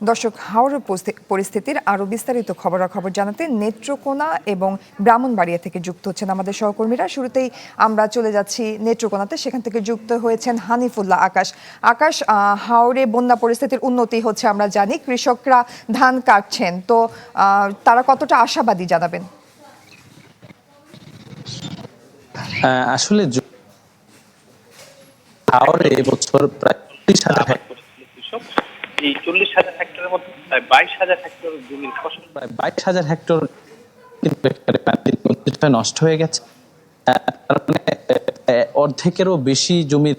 দর্শক, হাওড়ের পরিস্থিতির আরো বিস্তারিত খবরাখবর জানাতে নেত্রকোনা এবং ব্রাহ্মণবাড়িয়া থেকে যুক্ত হচ্ছেন আমাদের সহকর্মীরা। শুরুতেই আমরা চলে যাচ্ছি নেত্রকোনাতে, সেখান থেকে যুক্ত হয়েছেন হানিফুল্লাহ আকাশ। আকাশ, হাওড়ে বন্যা পরিস্থিতির উন্নতি হচ্ছে আমরা জানি, কৃষকরা ধান কাটছেন, তো তারা কতটা আশাবাদী জানাবেন? আসলে হাওড়ে এবছর প্রায় 40,000 হেক্টর কৃষক, এই 40,000 হেক্টরের মধ্যে প্রায় 22,000 হেক্টর জমির ফসল, প্রায় 22,000 হেক্টর কিন্তু নষ্ট হয়ে গেছে। অর্ধেকেরও বেশি জমির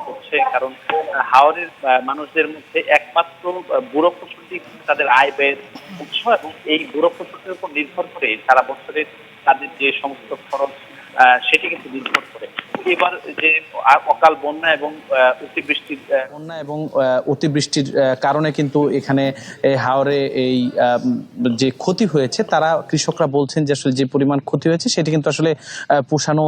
হচ্ছে, কারণ হাওড়ের মানুষদের মধ্যে একমাত্র বুড়ো ফসলটি তাদের আয় ব্যয়ের উৎস, এবং এই বুড়ো ফসলের উপর নির্ভর করে সারা বছরের তাদের যে সমস্ত খরচ সেটি কিন্তু নির্ভর করে। এবার যে অকাল বন্যা এবং অতিবৃষ্টির কারণে কিন্তু এখানে হাওরে এই যে ক্ষতি হয়েছে, তারা কৃষকরা বলছেন যে আসলে যে পরিমাণ ক্ষতি হয়েছে সেটি কিন্তু আসলে পোষানো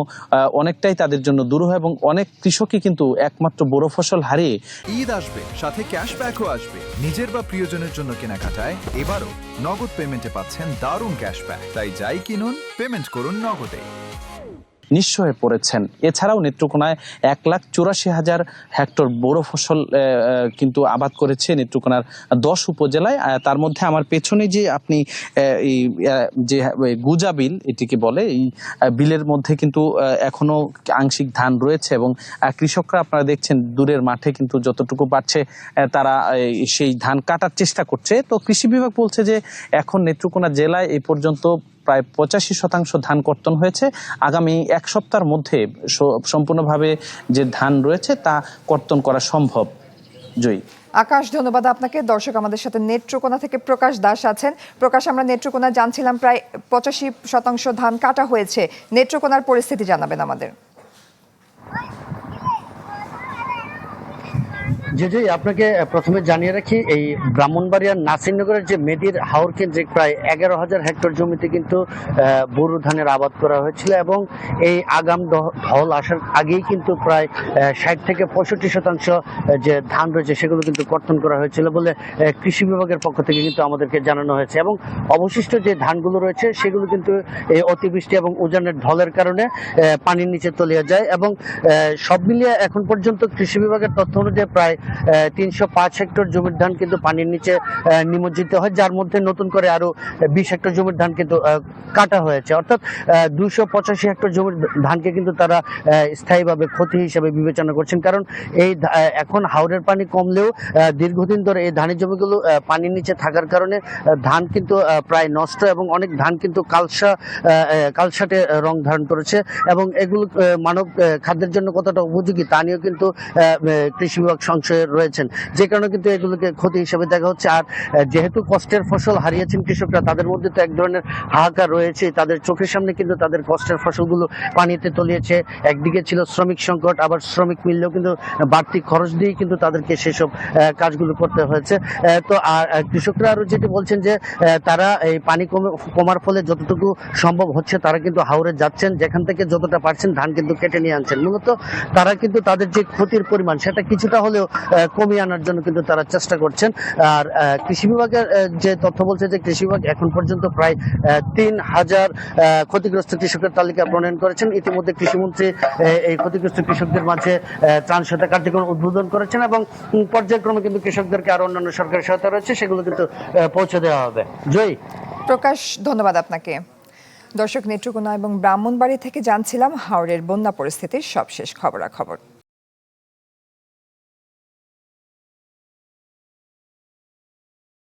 অনেকটাই তাদের জন্য দুরূহ, এবং অনেক কৃষকই কিন্তু একমাত্র বড় ফসল হারিয়ে। ঈদ আসবে, সাথে ক্যাশব্যাকও আসবে। নিজের বা প্রিয়জনের জন্য কেনাকাটায় এবারও নগদ পেমেন্টে পাচ্ছেন দারুণ ক্যাশব্যাক। তাই যাই কিনুন, পেমেন্ট করুন নগদে। নিঃস্ব হয়ে পড়েছেন। এছাড়াও নেত্রকোনায় 1,84,000 হেক্টর বোরো ফসল কিন্তু আবাদ করেছে নেত্রকোনার 10 উপজেলায়। তার মধ্যে আমার পেছনে যে আপনি এই যে গুজা বিল এটিকে বলে, এই বিলের মধ্যে কিন্তু এখনো আংশিক ধান রয়েছে, এবং কৃষকরা আপনারা দেখছেন দূরের মাঠে কিন্তু যতটুকু পারছে তারা সেই ধান কাটার চেষ্টা করছে। তো কৃষি বিভাগ বলছে যে এখন নেত্রকোনা জেলায় এই পর্যন্ত প্রায় 85% ধান কর্তন হয়েছে। আগামী এক সপ্তাহের মধ্যে সম্পূর্ণভাবে যে ধান রয়েছে তা কর্তন করা সম্ভব। জয়ী। আকাশ, ধন্যবাদ আপনাকে। দর্শক, আমাদের সাথে নেত্রকোনা থেকে প্রকাশ দাস আছেন। প্রকাশ, আমরা নেত্রকোনা জানছিলাম প্রায় 85% ধান কাটা হয়েছে, নেত্রকোনার পরিস্থিতি জানাবেন আমাদের। জি, আপনাকে প্রথমে জানিয়ে রাখি, এই ব্রাহ্মণবাড়িয়ার নাসিরনগরের যে মেদির হাওর কেন্দ্রিক প্রায় 11,000 হেক্টর জমিতে কিন্তু বোরো ধানের আবাদ করা হয়েছিল, এবং এই আগাম ঢল আসার আগেই কিন্তু প্রায় 60 থেকে 65% যে ধান রয়েছে সেগুলো কিন্তু কর্তন করা হয়েছিল বলে কৃষি বিভাগের পক্ষ থেকে কিন্তু আমাদেরকে জানানো হয়েছে। এবং অবশিষ্ট যে ধানগুলো রয়েছে সেগুলো কিন্তু এই অতিবৃষ্টি এবং উজানের ঢলের কারণে পানির নিচে তলিয়ে যায়, এবং সব মিলিয়ে এখন পর্যন্ত কৃষি বিভাগের তথ্য অনুযায়ী প্রায় 305 হেক্টর জমির ধান কিন্তু পানির নিচে নিমজ্জিত হয়, যার মধ্যে নতুন করে আরো 20 হেক্টর জমির ধান কিন্তু কাটা হয়েছে। অর্থাৎ 285 হেক্টর জমির ধানকে কিন্তু তারা স্থায়ীভাবে ক্ষতি হিসেবে বিবেচনা করছেন, কারণ এই এখন হাওরের পানি কমলেও দীর্ঘদিন ধরে এই ধানের জমিগুলো পানির নিচে থাকার কারণে ধান কিন্তু প্রায় নষ্ট, এবং অনেক ধান কিন্তু কালসাটে রং ধারণ করেছে, এবং এগুলো মানব খাদ্যের জন্য কতটা উপযোগী তা নিয়েও কিন্তু কৃষি বিভাগ সংশয়ে রয়েছেন, যে কারণে কিন্তু এগুলোকে ক্ষতি হিসেবে দেখা হচ্ছে। আর যেহেতু কষ্টের ফসল হারিয়েছেন কৃষকরা, তাদের মধ্যে তো এক ধরনের হাহাকার রয়েছে। তাদের চোখের সামনে কিন্তু তাদের কষ্টের ফসলগুলো পানিতে তলিয়েছে। একদিকে ছিল শ্রমিক সংকট, আবার শ্রমিক মিললেও কিন্তু বাড়তি খরচ দিয়েই কিন্তু তাদেরকে সেসব কাজগুলো করতে হয়েছে। তো আর কৃষকরা আরো যেটি বলছেন যে তারা এই পানি কমার ফলে যতটুকু সম্ভব হচ্ছে তারা কিন্তু হাওরে যাচ্ছেন, যেখান থেকে যতটা পারছেন ধান কিন্তু কেটে নিয়ে আনছেন। মূলত তারা কিন্তু তাদের যে ক্ষতির পরিমাণ সেটা কিছুটা হলেও কমিয়ে আনার জন্য কিন্তু তারা চেষ্টা করছেন। আর কৃষি বিভাগের যে তথ্য বলছে যে কৃষি বিভাগ এখন পর্যন্ত প্রায় 3,000 ক্ষতিগ্রস্ত কৃষকের তালিকা প্রণয়ন করেছেন। ইতিমধ্যে কৃষিমন্ত্রী এই ক্ষতিগ্রস্ত কৃষকদের মাঝে ত্রাণ সহায়তা কার্যক্রম উদ্বোধন করেছেন, এবং পর্যায়ক্রমে কিন্তু কৃষকদেরকে আরো অন্যান্য সরকারি সহায়তা রয়েছে সেগুলো কিন্তু পৌঁছে দেওয়া হবে। জয়ী। প্রকাশ, ধন্যবাদ আপনাকে। দর্শক, নেত্রকোনা এবং ব্রাহ্মণবাড়ি থেকে জানছিলাম হাওরের বন্যা পরিস্থিতির সবশেষ খবরাখবর।